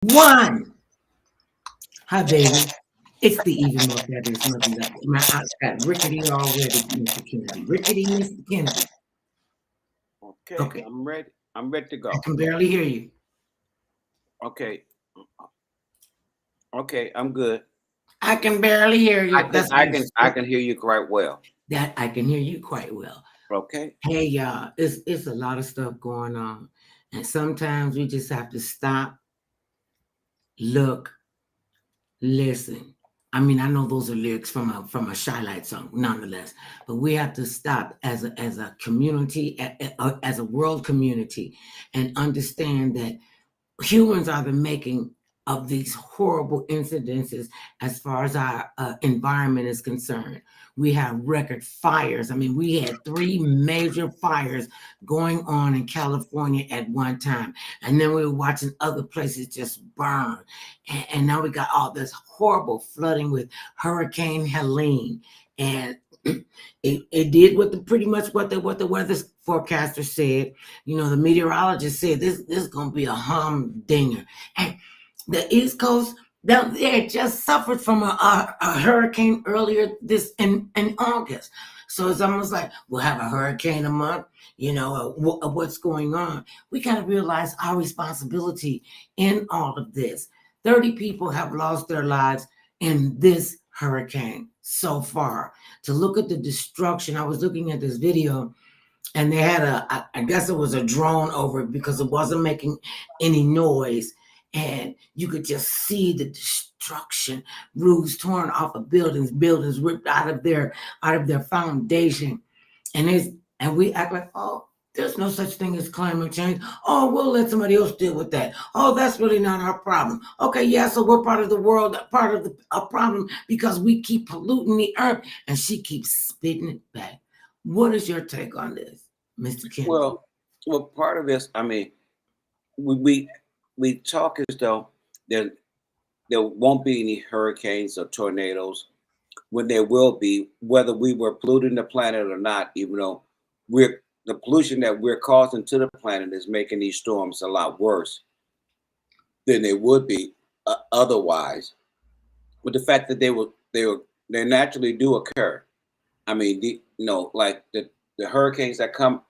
One. Hi, baby. It's the even more fabulous mother that my aunt's got rickety already, Mr. Kennedy. Rickety, Mr. Kennedy. Okay, Okay, I'm ready. I'm ready to I go. can barely hear you. Okay, okay, I'm good. I can barely hear I you. can That's I my can I can hear you quite well. that I can hear you quite well. Okay. Hey, y'all, it's a lot of stuff going on, and sometimes we just have to stop, look, listen. I mean, I know those are lyrics from a Shy Light song, nonetheless. But we have to stop as a community, as a world community, and understand that humans are the making of these horrible incidences as far as our environment is concerned. We have record fires. I mean, we had three major fires going on in California at one time. And then we were watching other places just burn. And now we got all this horrible flooding with Hurricane Helene. And it did what the pretty much what the weather forecaster said. You know, the meteorologist said this is gonna be a humdinger. And the East Coast down there just suffered from a hurricane earlier this in August. So it's almost like we'll have a hurricane a month, you know, what's going on. We got to realize our responsibility in all of this. 30 people have lost their lives in this hurricane so far. To look at the destruction, I was looking at this video and they had I guess it was a drone over it because it wasn't making any noise, and you could just see the destruction, roofs torn off of buildings ripped out of their foundation. And we act like, oh, there's no such thing as climate change. Oh, we'll let somebody else deal with that. Oh, that's really not our problem. Okay, yeah, so we're part of the world, part of the a problem because we keep polluting the earth, and she keeps spitting it back. What is your take on this, Mr. Kennedy? Well, well, part of this, I mean, we we, we talk as though there there won't be any hurricanes or tornadoes when there will be, whether we were polluting the planet or not. Even though we're the pollution that we're causing to the planet is making these storms a lot worse than they would be otherwise. But the fact that they naturally do occur. I mean, like the hurricanes that come.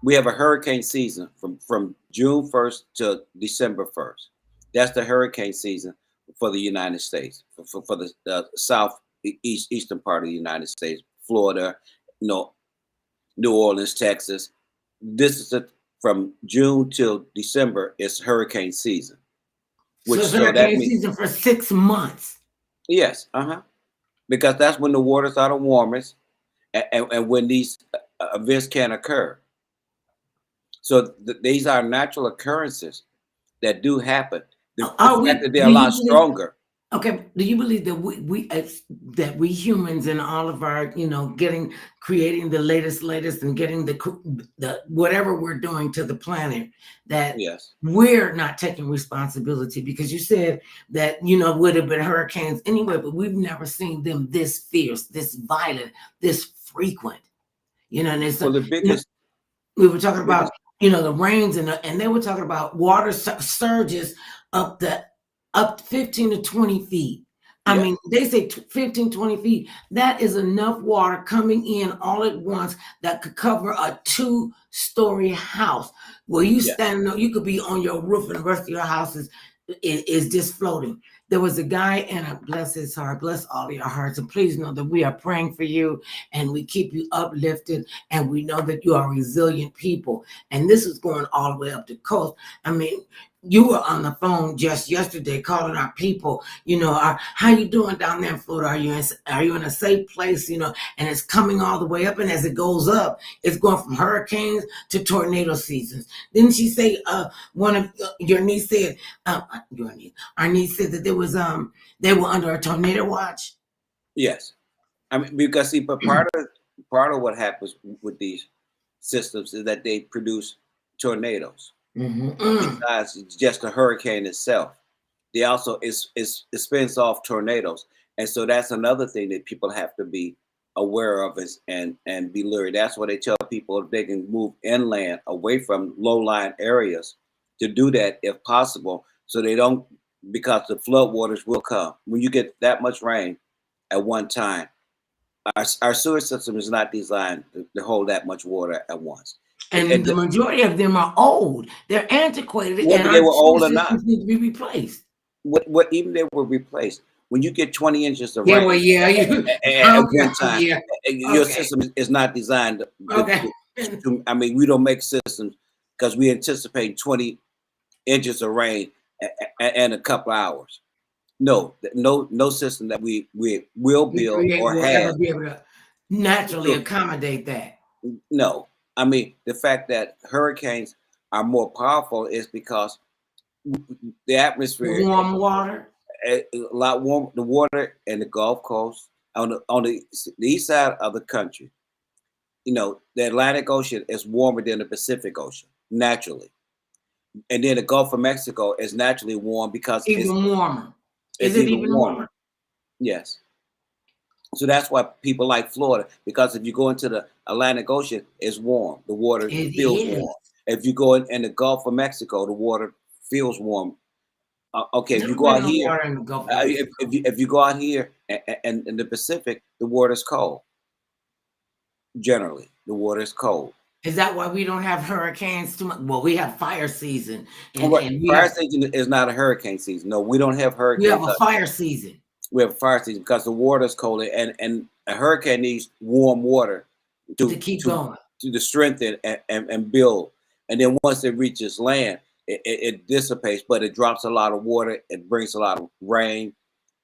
We have a hurricane season from June 1st to December 1st. That's the hurricane season for the United States, for the eastern part of the United States, Florida, you know, New Orleans, Texas. This is from June till December is hurricane season, So which it's so that hurricane means season for 6 months. yes, because that's when the waters are the warmest, and when these events can occur. So these are natural occurrences that do happen. The Are fact we? that they're Do a you lot believe? stronger. Okay, do you believe that we humans and all of our, getting creating the latest and getting the whatever we're doing to the planet, that Yes. we're not taking responsibility? Because you said that would have been hurricanes anyway, but we've never seen them this fierce, this violent, this frequent. And it's Well, you know we were talking the about biggest, the rains, and they were talking about water surges up the up 15 to 20 feet. I yeah, mean, they say 15, 20 feet. That is enough water coming in all at once that could cover a two-story house. Where you yeah. stand, you could be on your roof, and the rest of your house is just floating. There was a guy, and bless his heart, bless all of your hearts, and please know that we are praying for you, and we keep you uplifted, and we know that you are resilient people. And this is going all the way up the coast. I mean, you were on the phone just yesterday calling our people. How you doing down there in Florida? Are you in a safe place? And it's coming all the way up, and as it goes up, it's going from hurricanes to tornado seasons. Didn't she say? One of your niece said. Your niece, our niece said that they were under a tornado watch. Yes. I mean, because see, but part of what happens with these systems is that they produce tornadoes. Mm-hmm. Besides just the hurricane itself, they also it spins off tornadoes, and so that's another thing that people have to be aware of is and be leery. That's why they tell people if they can move inland away from low lying areas to do that if possible, so they don't, because the flood waters will come when you get that much rain at one time. Our sewer system is not designed to hold that much water at once. And And the majority of them are old. They're antiquated, and whether they our were sewer old or not, systems need to be replaced. what even they were replaced. When you get 20 inches of Yeah, rain well, yeah, you at okay, one time, yeah, your okay, system is not designed okay. I mean, we don't make systems because we anticipate 20 inches of rain and a couple hours. No, no system that we will We build create or will ever have. be able to naturally accommodate that. No, I mean the fact that hurricanes are more powerful is because the The atmosphere warm water. a lot warm. The water in the Gulf Coast on the east side of the country. You know, the Atlantic Ocean is warmer than the Pacific Ocean naturally, and then the Gulf of Mexico is naturally warm because Even warmer. Is it's it even even warmer. warmer? Yes. So that's why people like Florida, because if you go into the Atlantic Ocean, it's warm. The water It feels is. warm. If you go in the Gulf of Mexico, the water feels warm. Okay, if you Never go been out no here, water in the Gulf of Mexico. if you go out here and in the Pacific, the water is cold. Generally, the water is cold. Is that why we don't have hurricanes too much? Well, we have fire season, and What and we fire have season is not a hurricane season. No, we don't have we have hurricanes. a fire season We have a fire season because the water is colder, and a hurricane needs warm water to to keep to going. to strengthen and build. And then once it reaches land, it dissipates, but it drops a lot of water. It brings a lot of rain.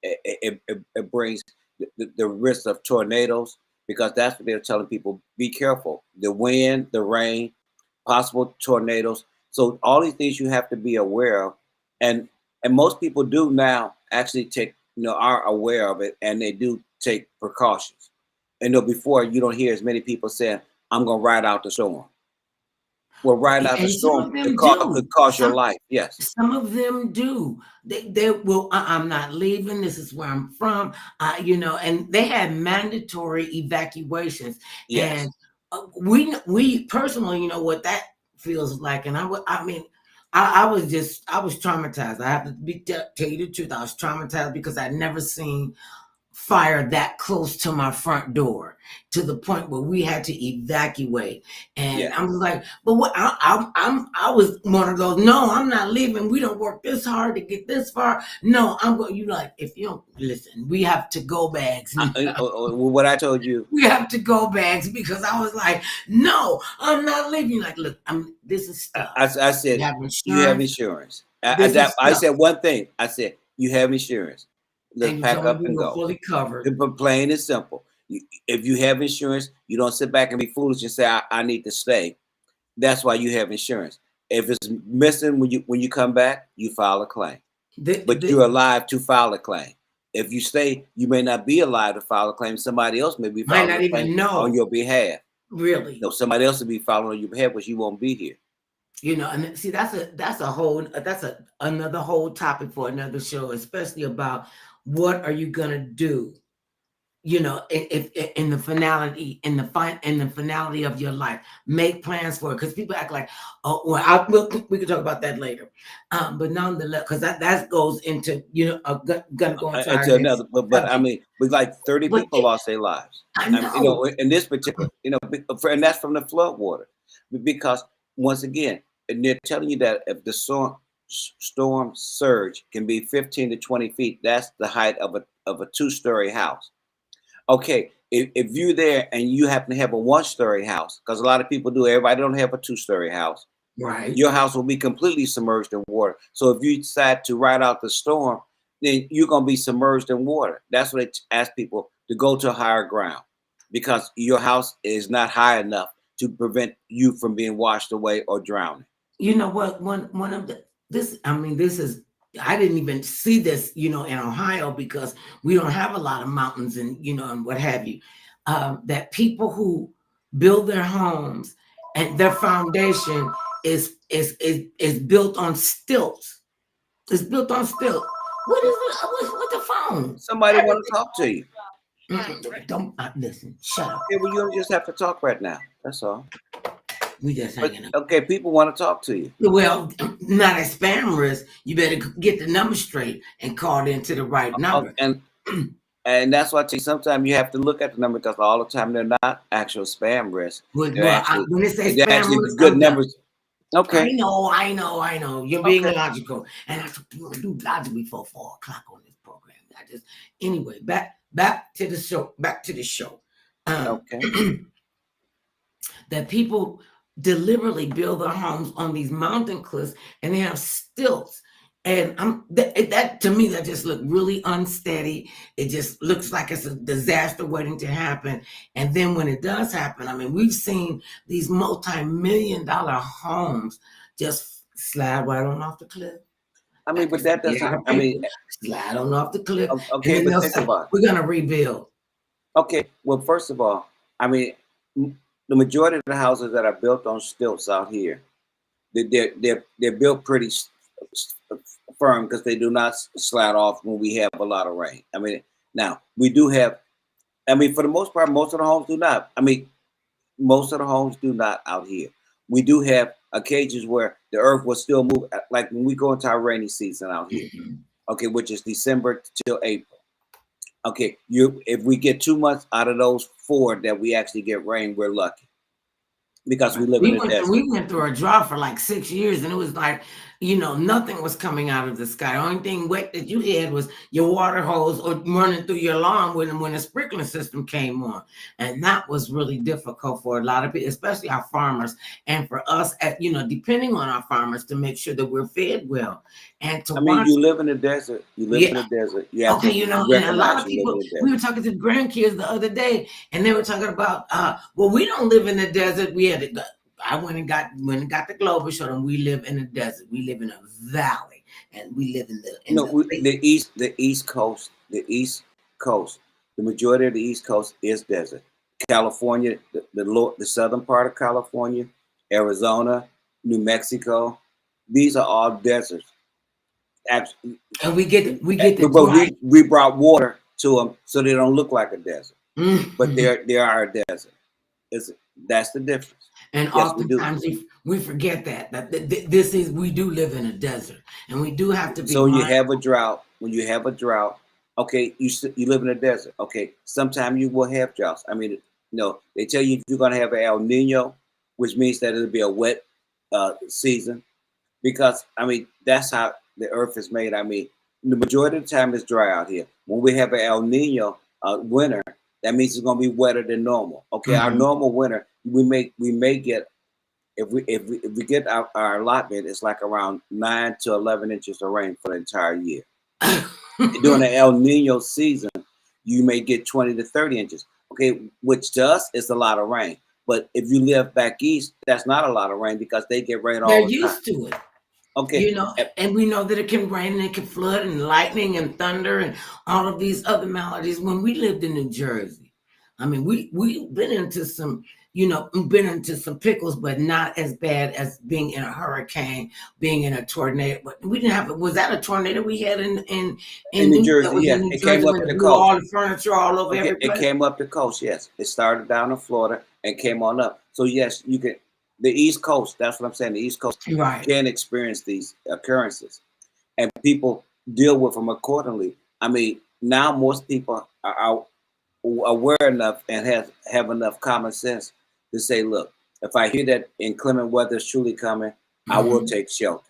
It brings the risk of tornadoes because that's what they're telling people: be careful. The wind, the rain, possible tornadoes. So all these things you have to be aware of, and and most people do now actually take are aware of it and they do take precautions. And before you don't hear as many people saying, "I'm going to ride out the storm." Well, riding out the And some storm of them do. could cost your life. Yes, Some of them do. They will. I'm not leaving. This is where I'm from. And they had mandatory evacuations, yes. and we personally, what that feels like. And I mean, I was traumatized. I have to tell you the truth. I was traumatized because I'd never seen fire that close to my front door to the point where we had to evacuate. And Yeah. I'm like, but what I was one of those, no, I'm not leaving. We don't work this hard to get this far. No, I'm going, you like, if you don't listen, we have to go bags. What I told you, We have to go bags because I was like, no, I'm not leaving. Like, look, this is stuff. I You said, have you have insurance. insurance. This is I stuff. said one thing. I said, you have insurance. Let's And you pack told me up we and were go. fully covered. But plain and simple. If you have insurance, you don't sit back and be foolish and say, I need to stay. That's why you have insurance. If it's missing when you come back, you file a claim. But you're alive to file a claim. If you stay, you may not be alive to file a claim. Somebody else may be Might filing not a claim even on know, your behalf. really. No, somebody else will be filing on your behalf, but you won't be here. And see, that's another whole topic for another show, especially about what are you gonna do, if in the finality, in the finality of your life, make plans for it. Because people act like, oh, well, we can talk about that later. But nonetheless, because that goes into, gonna go into our Until next another, but I subject. mean, with like 30 But people lost their lives. I know. In this particular, and that's from the flood water, because once again, and they're telling you that if the storm surge can be 15 to 20 feet, that's the height of a two-story house. Okay, if you're there and you happen to have a one-story house, because a lot of people do, everybody don't have a two-story house. Right. Your house will be completely submerged in water. So if you decide to ride out the storm, then you're going to be submerged in water. That's what they ask people to go to higher ground because your house is not high enough to prevent you from being washed away or drowning. You know what? One of the this I mean this is I didn't even see this, in Ohio because we don't have a lot of mountains and and what have you. That people who build their homes and their foundation is built on stilts. It's built on stilts. What is it? What's the phone? Somebody want to Everything. talk to you. Don't listen. Shut up. Okay, well, you don't just have to talk right now. That's all. We just But hanging up. okay, people want to talk to you. Well, not as spam risk. You better get the number straight and call into the right number. And that's why I tell you sometimes you have to look at the number because all the time they're not actual spam risk. When they say They're spam actually risk, good I'm done. numbers. Okay. I know. You're being Okay. logical, and I do logic before 4 o'clock on this program. Anyway, back to the show. Back to the show. Okay. That people deliberately build their homes on these mountain cliffs, and they have stilts. And that to me, that just looked really unsteady. It just looks like it's a disaster waiting to happen. And then when it does happen, I mean, we've seen these multi-million-dollar homes just slide right on off the cliff. I mean, but that doesn't. I mean, slide on off the cliff, and okay, then but they'll think say, about it. "We're gonna rebuild." Okay, well, first of all, I mean, the majority of the houses that are built on stilts out here, they're built pretty firm because they do not slide off when we have a lot of rain. I mean, now we do have. I mean, for the most part, most of the homes do not. I mean, most of the homes do not out here. We do have occasions where the earth will still move, like when we go into our rainy season out here. Okay, which is December till April. Okay, if we get 2 months out of those 4 that we actually get rain, we're lucky because we live in the desert. We went through a drought for like 6 years, and it was like, nothing was coming out of the sky. The only thing wet that you had was your water hose or running through your lawn when a sprinkler system came on. And that was really difficult for a lot of people, especially our farmers, and for us, depending on our farmers, to make sure that we're fed well. And to watch. You live in the desert. You live in the desert. You have to and a lot of people, we were desert. talking to the grandkids the other day, and they were talking about, well, we don't live in the desert. I went and got the globe and showed them we live in the desert. We live in a valley, and we live in the East Coast. The East Coast. The majority of the East Coast is desert. California, the southern part of California, Arizona, New Mexico, these are all deserts. Absolutely. And we get but we brought water to them so they don't look like a desert. But they are a desert. That's the difference. And yes, oftentimes we forget that we do live in a desert, and we do have to be. So you have a drought. When you have a drought, okay, you live in a desert. Okay, sometimes you will have droughts. I mean, they tell you you're going to have an El Nino, which means that it'll be a wet season, because I mean that's how the earth is made. I mean, the majority of the time it's dry out here. When we have an El Nino winter, that means it's going to be wetter than normal. Okay, our normal winter, we may get, if we get our allotment, it's like around 9 to 11 inches of rain for the entire year. During the El Nino season, you may get 20 to 30 inches. Okay, which to us is a lot of rain. But if you live back east, that's not a lot of rain because they get rain all the time. They're used to it. Okay. And we know that it can rain and it can flood and lightning and thunder and all of these other maladies. When we lived in New Jersey, I mean, we've been into some, pickles, but not as bad as being in a hurricane, being in a tornado. But we didn't have. Was that a tornado we had in New Jersey? Yeah, it came up the coast. All the furniture all over every place. It came up the coast. Yes, it started down in Florida and came on up. So yes, you can. The East Coast, that's what I'm saying. The East Coast can experience these occurrences, and people deal with them accordingly. I mean, now most people are aware enough and have enough common sense to say, look, if I hear that inclement weather is truly coming, I will take shelter.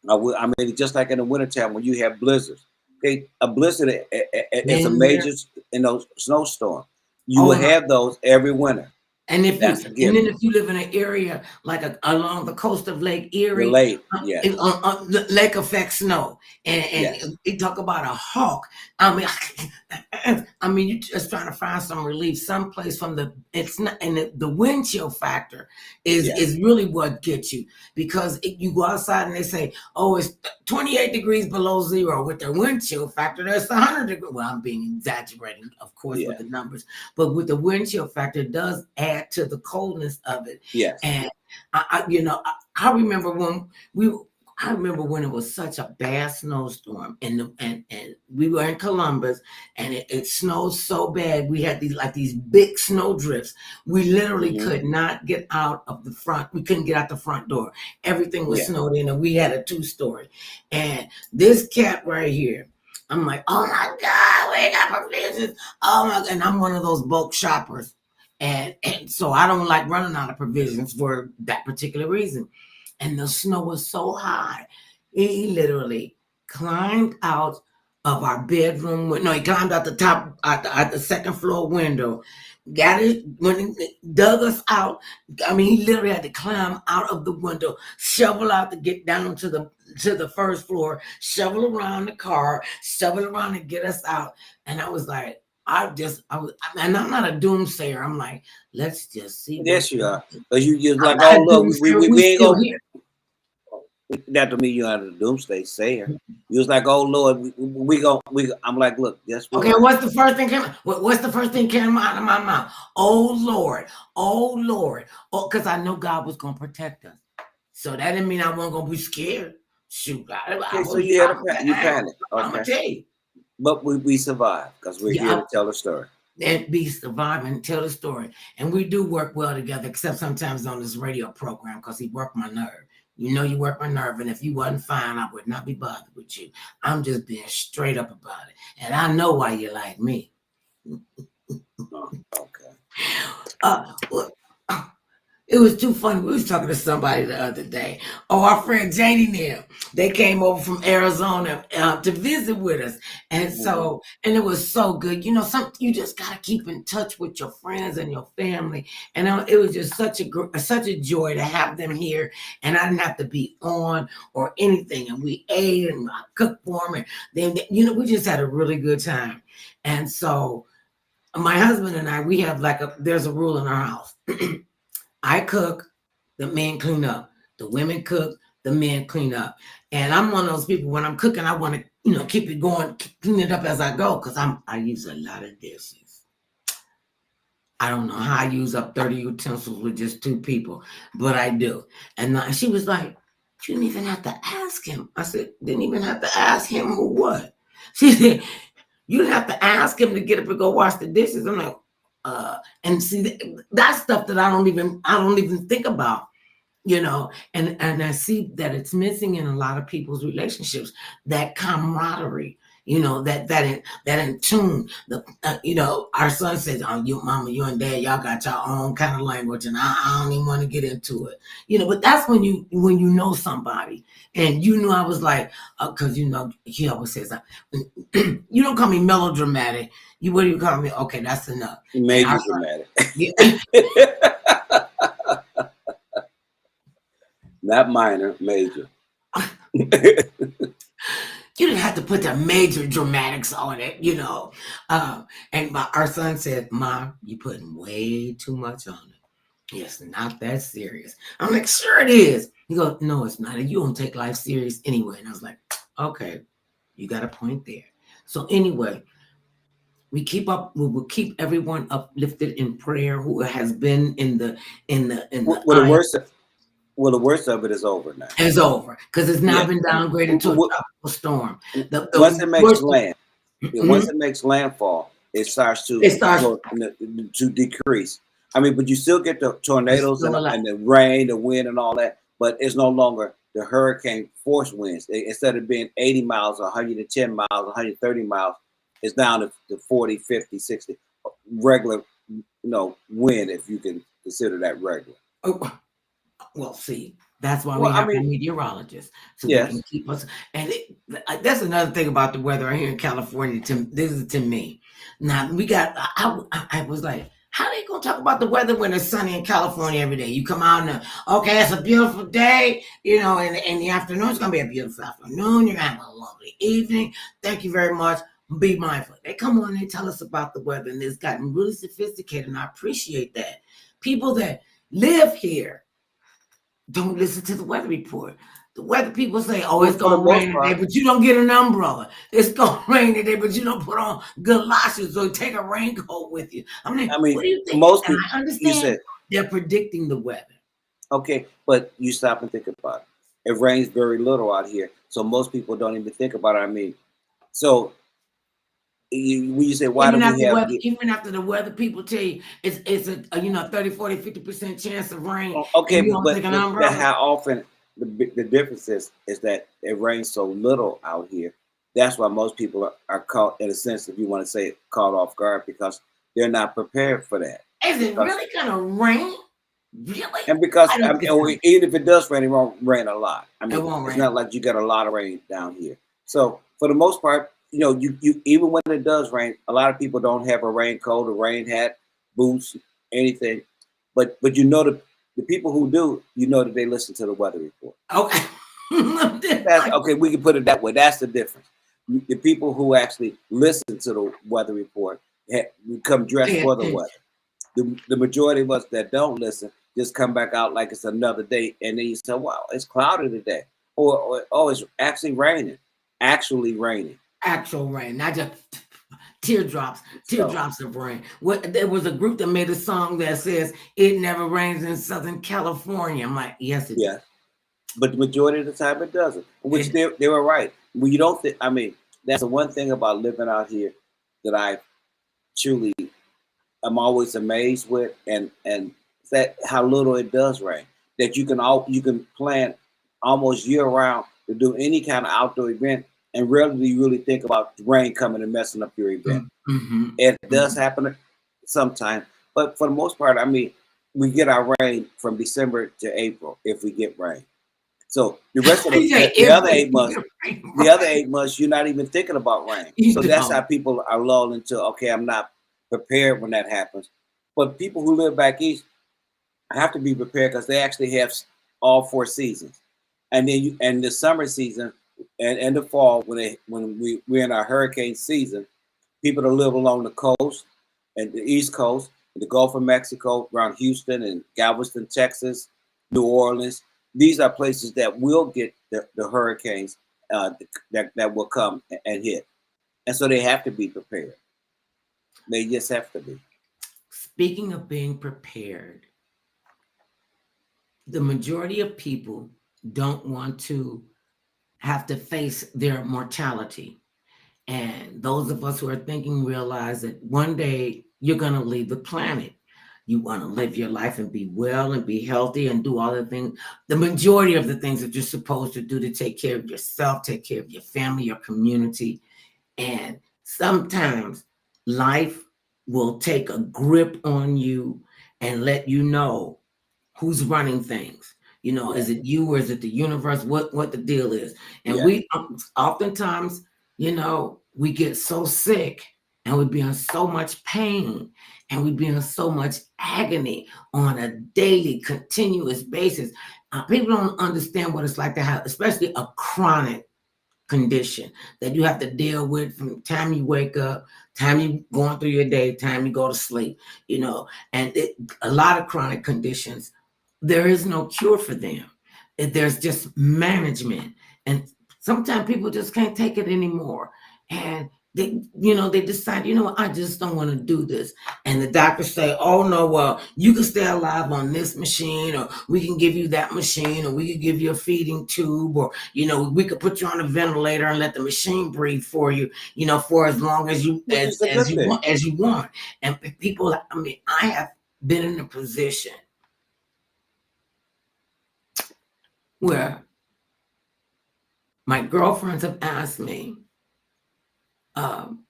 I mean, just like in the wintertime when you have blizzards. Okay, a blizzard is a major, snowstorm. You will have those every winter. And if you live in an area like along the coast of Lake Erie, lake affects snow, and you talk about a hawk. I mean, you're just trying to find some relief someplace from it's not, and the wind chill factor is really what gets you, because you go outside and they say, oh, it's 28 degrees below zero. With the wind chill factor, that's 100 degrees. Well, I'm being exaggerating, of course, with the numbers, but with the wind chill factor, it does add to the coldness of it. Yes. And I remember when I remember when it was such a bad snowstorm, and we were in Columbus, and it snowed so bad. We had these big snow drifts. We literally Hmm. could not get out of the front. We couldn't get out the front door. Everything was Yeah. snowed in, and we had a 2-story. And this cat right here, I'm like, oh my God, we ain't got provisions. Oh my God. And I'm one of those bulk shoppers. And so I don't like running out of provisions for that particular reason. And the snow was so high, he literally climbed out of our bedroom. No, he climbed out the top, at the second floor window, got it when he dug us out. I mean, he literally had to climb out of the window, shovel out to get down to the first floor, shovel around the car, shovel around to get us out. And I was like, and I'm not a doomsayer. I'm like, let's just see what. Yes, you are. Because you just I'm like, not oh a look, doomsayer. We we ain't still gonna. here. That to me, you are the doomsday sayer. You was like, oh Lord, we go. We. I'm like, look, guess Okay, what? what's the first thing came? What's the first thing came out of my mouth? Oh Lord, oh Lord, oh, because I know God was gonna protect us. So that didn't mean I wasn't gonna be scared. Shoot, Okay, so you had you panic. I'm gonna Okay, tell you, but we survived because we're here yeah, to tell a story. and be surviving and tell the story. And we do work well together, except sometimes on this radio program because he worked my nerve. You know, you work my nerve, and if you wasn't fine, I would not be bothered with you. I'm just being straight up about it, and I know why you like me. Oh, okay. Well, it was too funny. We was talking to somebody the other day. Oh, our friend Janie and them, they came over from Arizona to visit with us, and Hmm. and it was so good. You know, you just gotta keep in touch with your friends and your family, and it was just such a joy to have them here. And I didn't have to be on or anything, and we ate and I cooked for them, and then we just had a really good time. And so my husband and I, we have there's a rule in our house. I cook, the men clean up. The women cook, the men clean up. And I'm one of those people when I'm cooking, I want to, keep it going, clean it up as I go, because I use a lot of dishes. I don't know how I use up 30 utensils with just 2 people, but I do. And she was like, you didn't even have to ask him. I said, didn't even have to ask him who what? She said, you didn't have to ask him to get up and go wash the dishes. I'm like, and see that's stuff that I don't even think about, and I see that it's missing in a lot of people's relationships, that camaraderie, that in tune. Our son says, "Oh, you, mama, you and dad, y'all got your own kind of language," and I don't even want to get into it, But that's when you know somebody, and I was like, because he always says, "You don't call me melodramatic. What do you call me?" Okay, that's enough. You And made our you son, dramatic. yeah. Not minor, major. You didn't have to put the major dramatics on it, and our son said, "Mom, you putting way too much on it. It's not that serious." I'm like, "Sure it is." He goes, "No, it's not. You don't take life serious anyway." And I was like, "Okay, you got a point there." So anyway, we will keep everyone uplifted in prayer who has been in the Well, eye the worst of it is over now. is over, because it's now Yeah. been downgraded to a tropical storm. Once The it makes worst. land, once Mhm. it makes landfall, it starts It to starts. go to decrease. I mean, but you still get the It's tornadoes still alive. and the rain, the wind, and all that. But it's no longer the hurricane force winds. Instead of being 80 miles, 110 miles, 130 miles, it's down to 40, 50, 60 regular, wind, if you can consider that regular. Oh, well, see, that's why we Well, I have our mean, meteorologists, so they can yes. keep us. And that's another thing about the weather here in California. This is to me. Now we got. I was like, how they gonna talk about the weather when it's sunny in California every day? You come out and okay, it's a beautiful day. In the afternoon it's gonna be a beautiful afternoon. You're gonna have a lovely evening. Thank you very much. Be mindful. They come on and they tell us about the weather, and it's gotten really sophisticated, and I appreciate that. People that live here don't listen to the weather report. The weather people say, "Oh, Well, it's for the gonna most rain today," part, but you don't get an umbrella. It's gonna rain today, but you don't put on galoshes or take a raincoat with you. I mean, I what mean, do you think? most And people, I you understand said, they're predicting the weather. okay, but you stop and think about it. it rains very little out here, so most people don't even think about it. I mean, so when you say why do we have the Even after the weather people tell you it's a 30, 40, 50% chance of rain, okay, and you don't take an but umbrella. how often the difference is that it rains so little out here. That's why most people are caught in a sense, if you want to say it, caught off guard because they're not prepared for that. Is it Because really gonna rain? Really? and because I don't think it's or gonna. even if it does rain, it won't rain a lot. I It mean, won't it's rain. not like you get a lot of rain down here. So for the most part, you even when it does rain, a lot of people don't have a raincoat, a rain hat, boots, anything. But the people who do, that they listen to the weather report. Okay. That's Like, okay. We can put it that way. That's the difference. The people who actually listen to the weather report become dressed pay for the attention. weather. The majority of us that don't listen just come back out like it's another day, and then you say, "Wow, it's cloudy today," or "Oh, it's actually raining." Actually raining. Actual rain, not just teardrops, So teardrops of rain. There was a group that made a song that says it never rains in Southern California. I'm like, yes, it yeah, does. but the majority of the time it doesn't. Which It, they were right. When you don't think, I mean, that's the one thing about living out here that I truly I'm always amazed with, and that how little it does rain. That you can plan almost year round to do any kind of outdoor event, and rarely do you really think about rain coming and messing up your event. mhm, It does mhm. happen sometimes, but for the most part, I mean, we get our rain from December to April if we get rain. So the rest of You say the if other 8 months, rain, the other right? 8 months, you're not even thinking about rain. You So that's how don't. people are lulled into, okay, I'm not prepared when that happens. But people who live back east have to be prepared because they actually have all 4 seasons. And then and the summer season and the fall we're in our hurricane season, people that live along the coast and the east coast, the Gulf of Mexico, around Houston and Galveston, Texas, New Orleans. These are places that will get the hurricanes that will come and hit. And so they have to be prepared. They just have to be. Speaking of being prepared, the majority of people don't want to have to face their mortality. And those of us who are thinking realize that one day you're going to leave the planet. You want to live your life and be well and be healthy and do all the things, the majority of the things that you're supposed to do to take care of yourself, take care of your family, your community. And sometimes life will take a grip on you and let you know who's running things. Yeah, Is it you or is it the universe? What the deal is? And yeah. we oftentimes, we get so sick and we be in so much pain and we be in so much agony on a daily, continuous basis. People don't understand what it's like to have, especially a chronic condition that you have to deal with from the time you wake up, time you going through your day, time you go to sleep. And a lot of chronic conditions, there is no cure for them. There's just management, and sometimes people just can't take it anymore, and they decide, I just don't want to do this, and the doctors say, oh no, well, you can stay alive on this machine, or we can give you that machine, or we could give you a feeding tube, or we could put you on a ventilator and let the machine breathe for you, for as long as you Which is a as good you thing. want. And people, I mean, I have been in a position where my girlfriends have asked me um,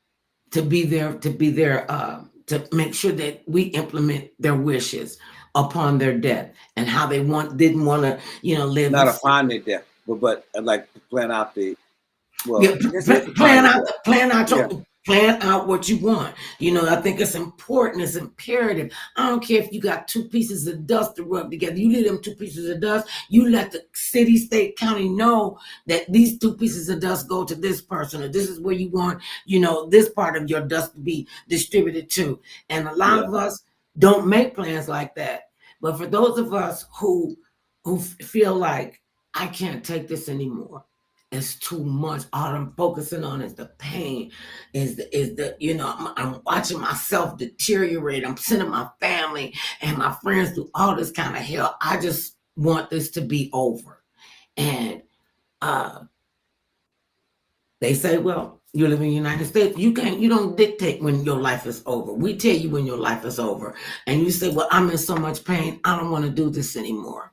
to make sure that we implement their wishes upon their death, and how they didn't want to live Not in. upon their death, but like to plan out the Yeah, well, this is upon their death. Yeah. plan out what you want. I think it's important, it's imperative. I don't care if you got two pieces of dust to rub together. You leave them two pieces of dust, you let the city, state, county know that these two pieces of dust go to this person, or this is where you want, this part of your dust to be distributed to. And a lot Yeah. of us don't make plans like that. But for those of us who feel like, I can't take this anymore, it's too much. All I'm focusing on is the pain, I'm watching myself deteriorate. I'm sending my family and my friends through all this kind of hell. I just want this to be over. And uh, they say, well, you live in the United States. You don't dictate when your life is over. We tell you when your life is over. And you say, well, I'm in so much pain. I don't want to do this anymore.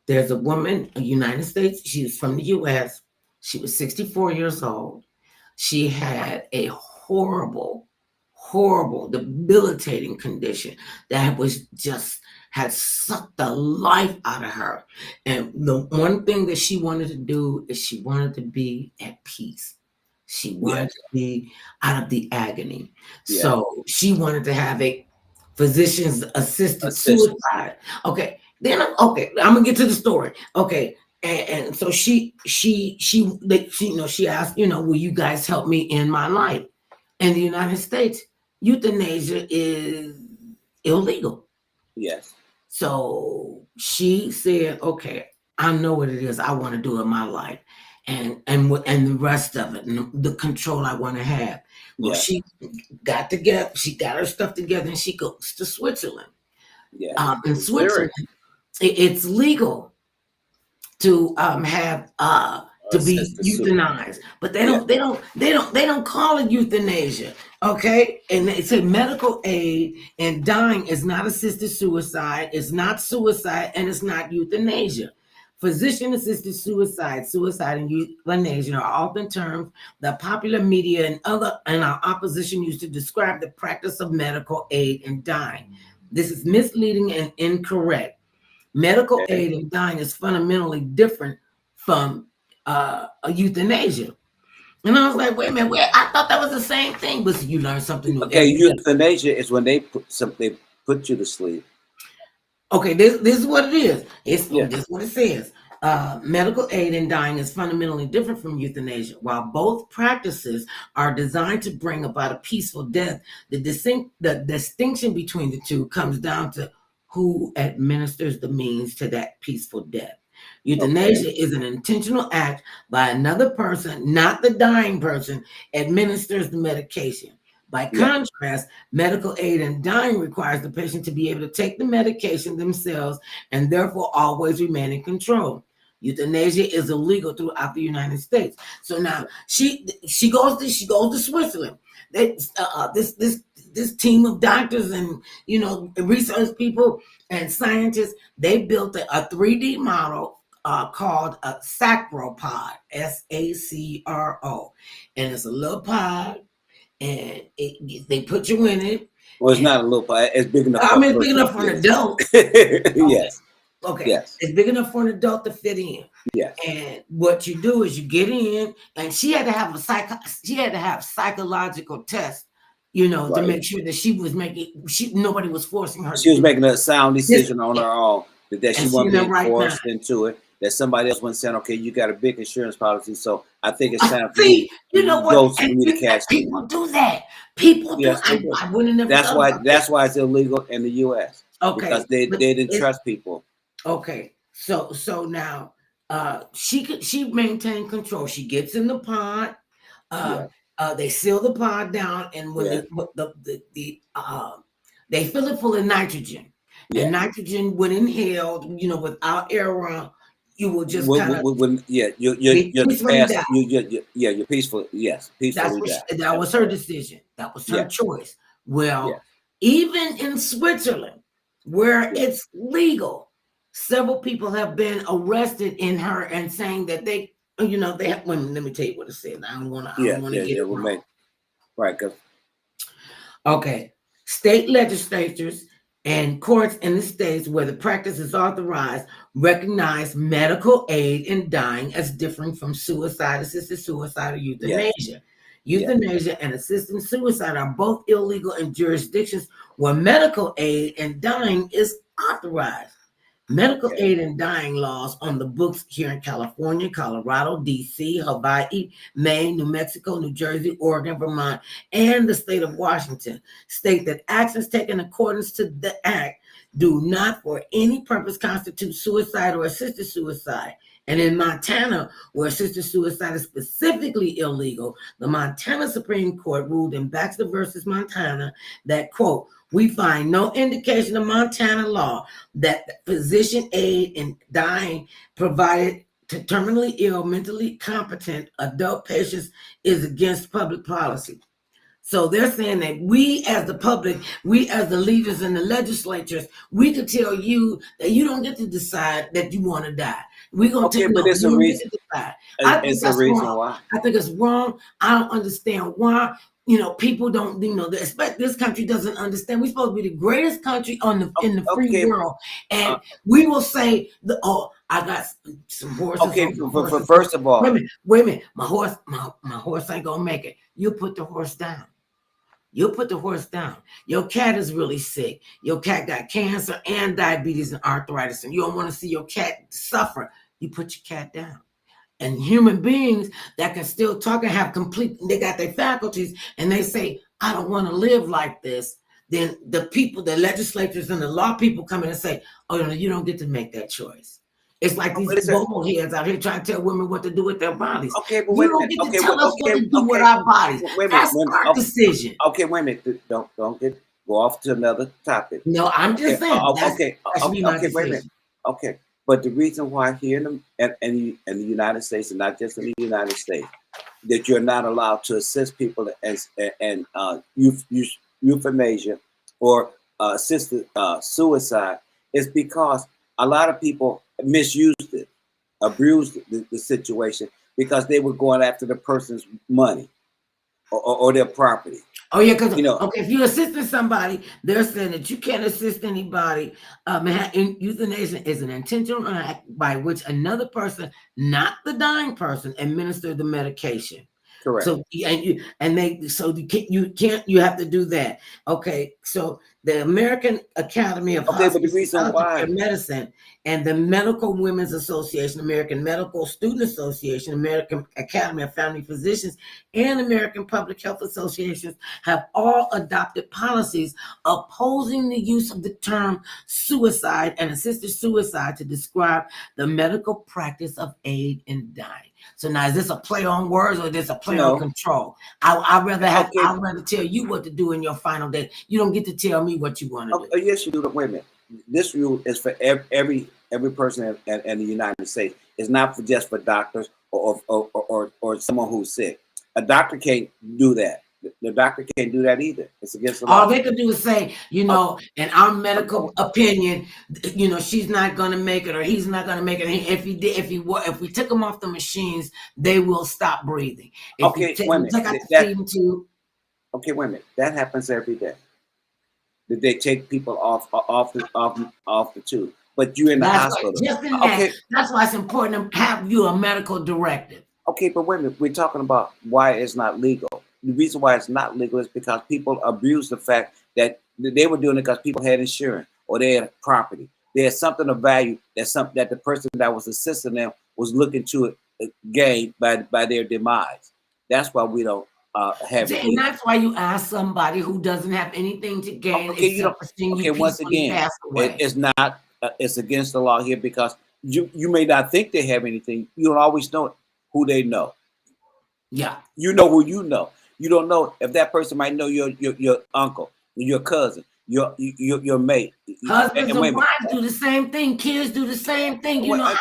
There's a woman in the United States. She's from the US. She was 64 years old. She had a horrible, horrible, debilitating condition that was just had sucked the life out of her. And the one thing that she wanted to do is she wanted to be at peace. She wanted Yes. to be out of the agony. Yeah. So she wanted to have a physician's assisted Assistance. suicide. Okay. Then okay, I'm gonna get to the story. Okay. And so she asked, will you guys help me in my life? In the United States, euthanasia is illegal. Yes. So she said, okay, I know what it is I want to do in my life, and the rest of it, and the control I want to have. Well, Yeah. she got her stuff together, and she goes to Switzerland. Yes. In It's very Switzerland, it's legal to have to be assisted suicide. euthanized, but Yeah. they don't call it euthanasia. Okay, and they say medical aid and dying is not assisted suicide, it's not suicide, and it's not euthanasia. Physician assisted suicide and euthanasia are often terms that popular media and our opposition used to describe the practice of medical aid in dying. This is misleading and incorrect. Medical Okay. aid in dying is fundamentally different from a euthanasia. And I was like, wait a minute, I thought that was the same thing. But you learn something new Okay. every day. Euthanasia is when they put you to sleep. Okay, this is what it is. Yeah. This is what it says. Medical aid in dying is fundamentally different from euthanasia. While both practices are designed to bring about a peaceful death, the distinction between the two comes down to who administers the means to that peaceful death. Okay. Euthanasia is an intentional act by another person, not the dying person, administers the medication. By Yeah. contrast, medical aid in dying requires the patient to be able to take the medication themselves and therefore always remain in control. Euthanasia is illegal throughout the United States. So now she goes to Switzerland. This team of doctors and research people and scientists, they built a 3D model called a sacropod, SACRO, and it's a little pod, and they put you in it. Well, it's not a little. It's big enough. I mean, it's big enough for an adult. Yes. Okay. Yes. It's big enough for an adult to fit in. Yes. And what you do is you get in, and she had to have psychological tests, to Right. make sure that nobody was forcing her. She was making a sound decision on her own, that she And wasn't see being that right forced now. into it. That somebody else wasn't saying, "Okay, you got a big insurance policy, so I think it's time for See, you you know what? go for And me to cash in." people do that. People do. Yes, they do. I wouldn't have never That's thought why. about that. That's why it's illegal in the U.S. Okay, Because they but didn't it's trust people. okay. So now she maintained control. She gets in the pod. Yeah. They seal the pod down, and when Yeah. they fill it full of nitrogen, Yeah. and nitrogen, when inhaled, without air around, you will just kind of Yeah, you're peacefully fast. die. You're peaceful. Yes, peacefully die. That was her decision. That was her Yeah. choice. Well, Yeah. even in Switzerland, where Yeah. it's legal, several people have been arrested in her and saying that they have. Let me tell you what it said. I don't want to get it We'll wrong. make right. Cause Okay. State legislatures and courts in the states where the practice is authorized recognize medical aid in dying as differing from suicide, assisted suicide, or euthanasia. Euthanasia and assisted suicide are both illegal in jurisdictions where medical aid in dying is authorized. Medical Okay. aid in dying laws on the books here in California, Colorado, DC, Hawaii, Maine, New Mexico, New Jersey, Oregon, Vermont, and the state of Washington state that actions taken in accordance to the act do not for any purpose constitute suicide or assisted suicide. And in Montana, where assisted suicide is specifically illegal, the Montana Supreme Court ruled in Baxter versus Montana that, quote, we find no indication of Montana law that physician aid in dying provided terminally ill, mentally competent adult patients is against public policy. So they're saying that we as the public, we as the leaders in the legislatures, we could tell you that you don't get to decide that you want to die. We're going to Okay, tell you, but no, it's you a don't get reason. to decide. I think It's a that's reason wrong. why. I think it's wrong. I don't understand why. People don't, expect this country doesn't understand. We're supposed to be the greatest country in the free Okay, world. And uh, we will say, I got some horses. okay. My For horses. first of all, Wait a minute. My horse ain't going to make it. You put the horse down. You'll put the horse down. Your cat is really sick. Your cat got cancer and diabetes and arthritis, and you don't want to see your cat suffer. You put your cat down. And human beings that can still talk and have they got their faculties, and they say, I don't want to live like this. Then the people, the legislators and the law people come in and say, oh, no, you don't get to make that choice. It's like these bald heads out here trying to tell women what to do with their bodies. Okay, but you don't get to tell us what to do with our bodies. That's our decision. Okay, wait a minute. Don't go off to another topic. No, I'm just saying. Okay, wait a minute. Okay, but the reason why here in the United States, and not just in the United States, that you're not allowed to assist people and euthanasia or assisted suicide is because a lot of people misused it, abused the situation because they were going after the person's money or their property. Oh yeah, because if you're assisting somebody, they're saying that you can't assist anybody. Euthanasia is an intentional act by which another person, not the dying person, administers the medication. Correct. So you have to do that. Okay, so the American Academy of Medicine and the Medical Women's Association, American Medical Student Association, American Academy of Family Physicians, and American Public Health Associations have all adopted policies opposing the use of the term suicide and assisted suicide to describe the medical practice of aid in dying. So now, is this a play on words or is this a play on control? I'd rather tell you what to do in your final day. You don't get to tell me what you want to do. Yes, you do. Wait a minute. This rule is for every person in the United States. It's not just for doctors or someone who's sick. A doctor can't do that. The doctor can't do that either. It's against the law. All they could do is say, in our medical opinion, she's not going to make it or he's not going to make it. If we took them off the machines, they will stop breathing. Wait a minute. Okay, wait a minute. That happens every day. That they take people off the tube, but you're in the hospital. That's why it's important to have you a medical directive. Okay, but wait a minute. We're talking about why it's not legal. The reason why it's not legal is because people abuse the fact that they were doing it because people had insurance or they had property. They had something of value that the person that was assisting them was looking to gain by their demise. That's why we don't have it. And that's why you ask somebody who doesn't have anything to gain. Once again, it's not. It's against the law here because you may not think they have anything. You don't always know who they know. Yeah, you know who you know. You don't know if that person might know your uncle, your cousin, your mate. Husbands and wives do the same thing. Kids do the same thing. Wait a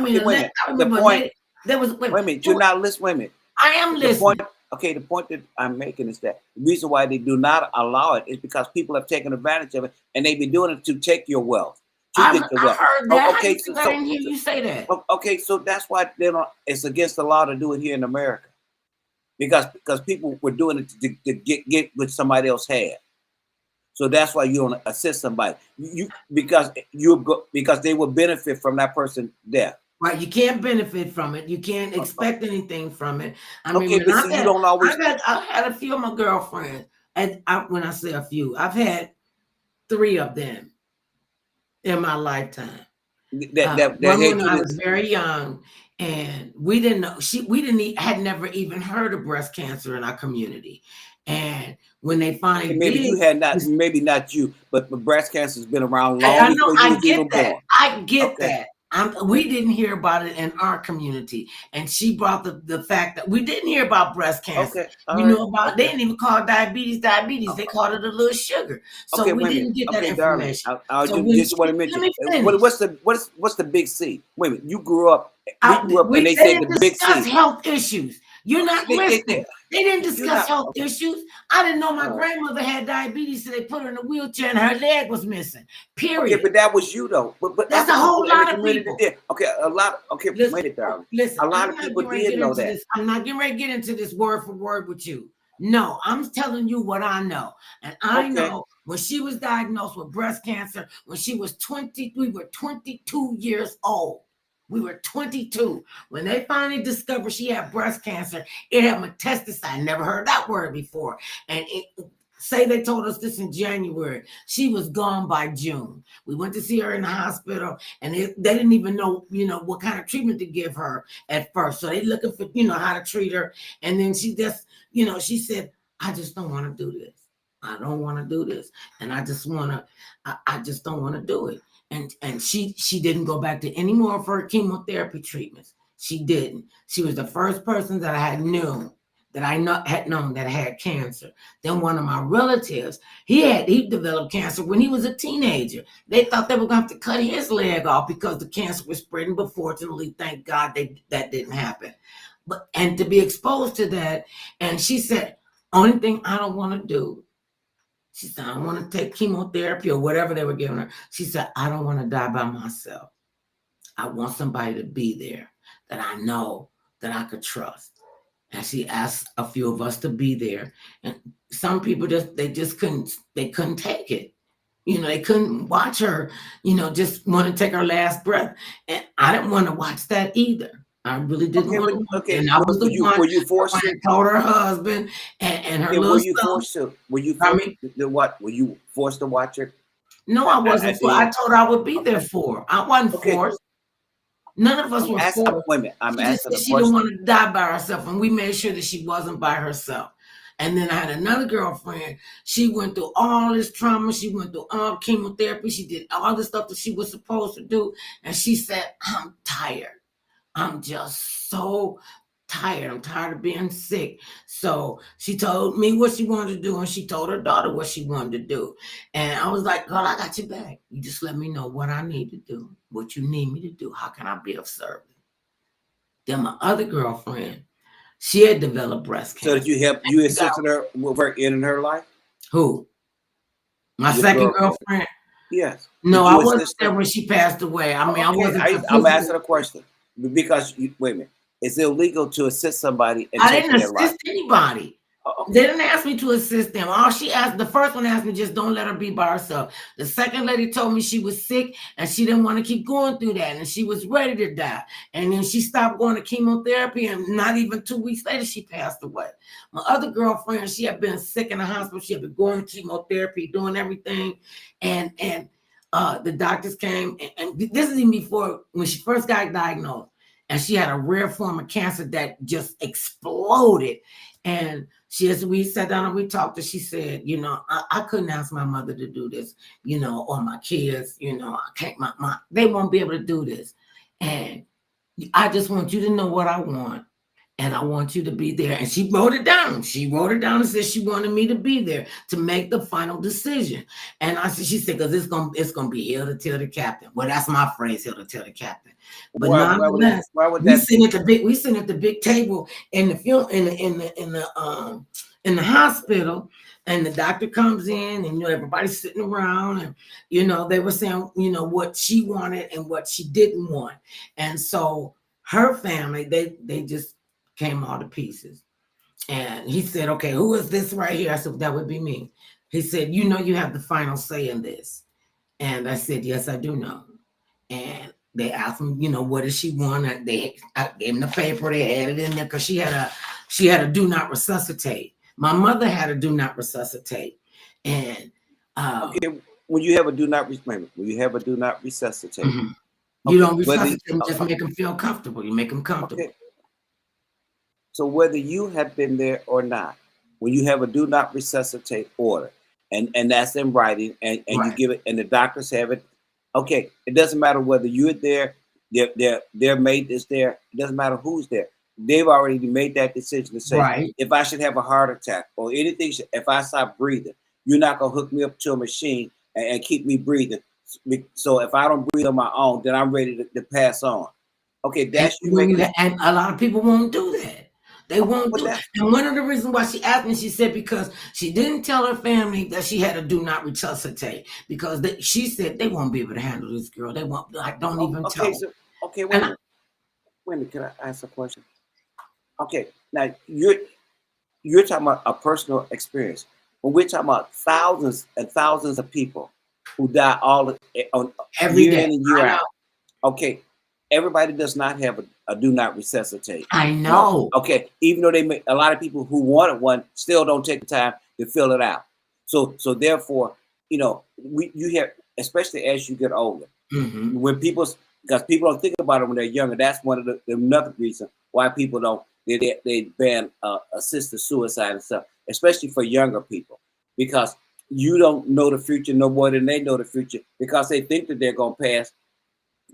minute. You're not listening. Wait a minute. I am listening. The point that I'm making is that the reason why they do not allow it is because people have taken advantage of it and they've been doing it to take your wealth. I heard that. I didn't hear you say that. Okay, so that's why they don't. It's against the law to do it here in America, because people were doing it to get what somebody else had. So that's why you don't assist somebody. Because they will benefit from that person's death. Right, you can't benefit from it. You can't expect anything from it. I've had a few of my girlfriends, and when I say a few, I've had 3 of them in my lifetime. When I was very young, and we didn't know had never even heard of breast cancer in our community. And when they finally maybe not you, but breast cancer has been around long. I get that. We didn't hear about it in our community, and she brought the fact that we didn't hear about breast cancer. Okay, all We right, knew about, they okay, didn't even call diabetes diabetes. uh, They called it a little sugar. So okay. we Wait a minute. didn't get that Okay, darling. information. I So when just want to let mention me finish. what's the big C? Wait a minute. You grew up. We I, grew up, and we they they said the didn't big discuss C. health issues. You're not They listening. They didn't you're discuss not health okay. issues. I didn't know my Uh, grandmother had diabetes, so they put her in a wheelchair and her leg was missing. okay, Period. but that was you though. But That's other a people whole in the lot of community people. did. Okay, a lot. Okay, Listen, wait it, darling. listen, A lot I'm of not people getting ready to did get know into that. this. I'm not getting ready to get into this word for word with you. No, I'm telling you what I know. And I Okay. know when she was diagnosed with breast cancer, when she was 20, we were 22 years old. We were 22. When they finally discovered she had breast cancer, it had metastasized. I never heard that word before. And say they told us this in January. She was gone by June. We went to see her in the hospital, and they didn't even know, what kind of treatment to give her at first. So they looking for, how to treat her. And then she just, she said, I just don't want to do this. I don't want to do this. And I just want to, I just don't want to do it. And she didn't go back to any more of her chemotherapy treatments. She didn't. She was the first person that I had known that had cancer. Then one of my relatives, he developed cancer when he was a teenager. They thought they were going to have to cut his leg off because the cancer was spreading, but fortunately, thank God, that didn't happen. And to be exposed to that, and she said, only thing I don't want to do, she said, I don't want to take chemotherapy or whatever they were giving her. She said, I don't want to die by myself. I want somebody to be there that I know that I could trust. And she asked a few of us to be there. And some people just couldn't take it. They couldn't watch her, just want to take her last breath. And I didn't want to watch that either. I really didn't Okay, want but to watch it. okay, And I was the one were you forced that to? told her husband and her Okay, little were you son. forced to? Were you I forced mean, to what? Were you forced to watch it no, I wasn't at for. the I end? told her I would be there Okay, for her. I wasn't okay. forced. None of us I'm were asking. forced. Wait a minute. I'm She just asking said a she didn't question. want to die by herself, and we made sure that she wasn't by herself. And then I had another girlfriend. She went through all this trauma. She went through all chemotherapy. She did all the stuff that she was supposed to do. And she said, I'm tired. I'm just so tired. I'm tired of being sick. So she told me what she wanted to do, and she told her daughter what she wanted to do. And I was like, girl, I got your back. You just let me know what I need to do, what you need me to do. How can I be of service? Then my other girlfriend, she had developed breast So did cancer. you help? And You she got assisted her with her in her life. who? My Your second girlfriend. girlfriend? Yes. No, Did I you wasn't assist there her? when she passed away. I mean, I Okay. wasn't the I'm asking physical. a question because wait a minute. It's illegal to assist somebody and I take didn't their life. assist anybody. They Okay. didn't ask me to assist them. All she asked, the first one asked me, just don't let her be by herself. The second lady told me she was sick and she didn't want to keep going through that and she was ready to die. And then she stopped going to chemotherapy, and not even 2 weeks later, she passed away. My other girlfriend, she had been sick in the hospital. She had been going to chemotherapy, doing everything. And the doctors came, and this is even before when she first got diagnosed. And she had a rare form of cancer that just exploded. And we sat down and we talked, and she said, I couldn't ask my mother to do this, or my kids, I can't, they won't be able to do this. And I just want you to know what I want. And I want you to be there. And she wrote it down. She wrote it down and said she wanted me to be there to make the final decision. And she said, because it's gonna be hell to tell the captain. Well, that's my phrase, hell to tell the captain. But nonetheless, Why would we that sitting be? at the big table in the film in the hospital, and the doctor comes in, and everybody's sitting around, and they were saying what she wanted and what she didn't want. And so her family, they just came all to pieces. And he said, okay, who is this right here? I said, that would be me. He said, you have the final say in this. And I said, yes, I do know. And they asked him, what does she want? I gave him the paper. They had it in there because she had a do not resuscitate. My mother had a do not resuscitate. And Okay, when you have a do not when you have a do not resuscitate. mhm. You Okay, don't resuscitate them, just make them feel comfortable. You make them okay. comfortable. So whether you have been there or not, when you have a do not resuscitate order, and that's in writing, and you Right. give it, and the doctors have it, okay, it doesn't matter whether you're there their mate is there. It doesn't matter who's there. They've already made that decision to say, Right. if I should have a heart attack or anything, if I stop breathing, you're not gonna hook me up to a machine and keep me breathing. So if I don't breathe on my own, then I'm ready to pass on. Okay, that's you making it. And a lot of people won't do that. They won't But do it. And one of the reasons why she asked me, she said because she didn't tell her family that she had to do not resuscitate because she said they won't be able to handle this girl. They won't. Like, don't even tell. Okay, so okay, wait a minute. Can I ask a question? Okay, now you're talking about a personal experience. When we're talking about thousands and thousands of people who die all on Every year day. in and year out. Okay, everybody does not have a do not resuscitate. I know. Okay, even though they make a lot of people who wanted one still don't take the time to fill it out. So therefore, you hear, especially as you get older, when because people don't think about it when they're younger. That's one of another reason why people don't they ban assisted suicide and stuff, especially for younger people, because you don't know the future no more than they know the future, because they think that they're gonna pass.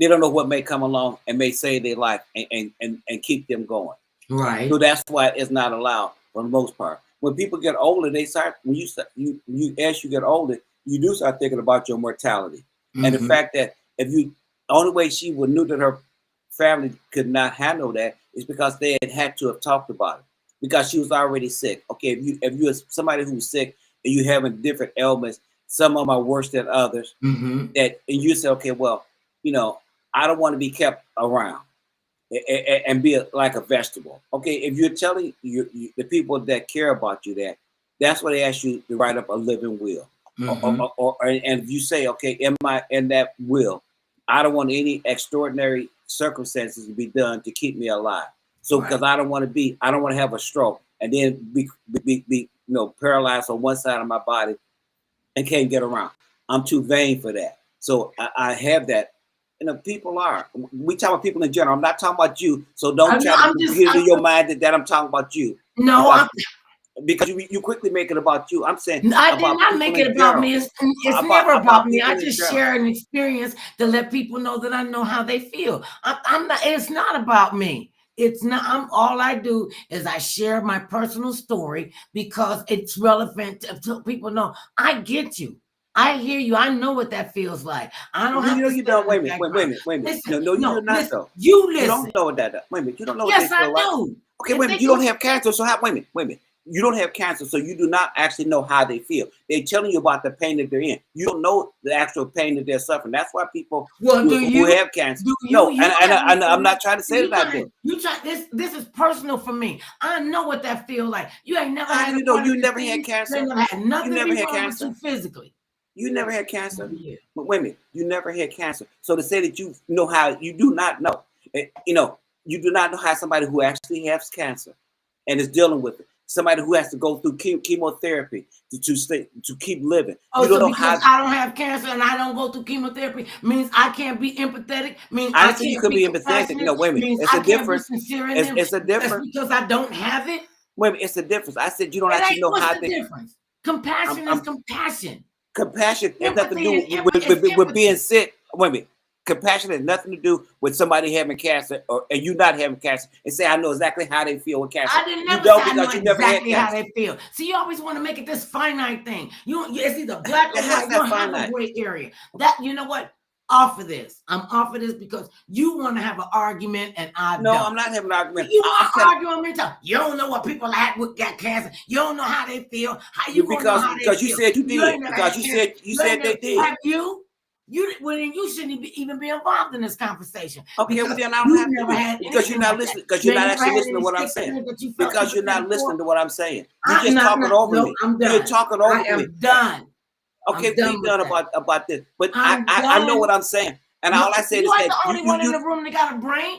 They don't know what may come along and may save their life and keep them going. Right. So that's why it's not allowed for the most part. When people get older, they start as you get older, you do start thinking about your mortality. And the fact that the only way she knew that her family could not handle that is because they had to have talked about it, because she was already sick. Okay, if you are somebody who's sick and you having different ailments, some of them are worse than others. And you say, okay, well, I don't want to be kept around and be like a vegetable. Okay, if you're telling the people that care about you that's why they ask you to write up a living will. And you say, okay, in that will, I don't want any extraordinary circumstances to be done to keep me alive. So because I don't want to have a stroke and then be paralyzed on one side of my body and can't get around. I'm too vain for that. So I have that. People are. We talk about people in general. I'm not talking about you. So don't try to get in your mind that I'm talking about you. No, because you quickly make it about you. I'm saying I did not make it about me. It's never about me. I just share an experience to let people know that I know how they feel. I'm not. It's not about me. It's not. All I do is I share my personal story because it's relevant to people know. I get you. I hear you. I know what that feels like. I don't have to. You don't. Wait a minute. Listen, no, you do not. Listen, though. You listen. You don't know that. Wait a minute. You don't know. Yes, what they feel I do. Like. Okay, wait a minute. You don't have cancer, so wait a minute. You don't have cancer, so you do not actually know how they feel. They're telling you about the pain that they're in. You don't know the actual pain that they're suffering. That's why people who have cancer. I'm not trying to say that I do. You try this is personal for me. I know what that feels like. You ain't never had. You never had cancer. You never had nothing. You never had cancer physically. You never had cancer. Yeah. But wait a minute, you never had cancer. So to say that you know how, you do not know. You do not know how somebody who actually has cancer and is dealing with it, somebody who has to go through chemotherapy to keep living. Oh, you don't know because I don't have cancer and I don't go through chemotherapy means I can't be empathetic. Means I think you could be empathetic. Wait a minute, it's a difference. It's a difference because I don't have it. Wait a minute, it's a difference. I said you don't actually know how the difference. Compassion is compassion. Compassion has nothing to do with being sick. Wait a minute. Compassion has nothing to do with somebody having cancer and you not having cancer and say, I know exactly how they feel with cancer. I didn't never say I know exactly how they feel. See, you always want to make it this finite thing. It's either black or white. You don't have a gray area. You know what? Off of this. I'm off of this because you want to have an argument and I don't. No, I'm not having an argument. You want to argue on me? You don't know what people have with got cancer. You don't know how they feel. How you know how they feel? You said you did. Because you said they did. Have you? You shouldn't even be involved in this conversation. Okay, well then I don't have to. Because you're not listening. Because you're not actually listening to what I'm saying. Because you're not listening to what I'm saying. You're just talking over me. You're talking over me. I am done. Okay, be done about this. But I know what I'm saying. And all I said is that you're the only one in the room that got a brain.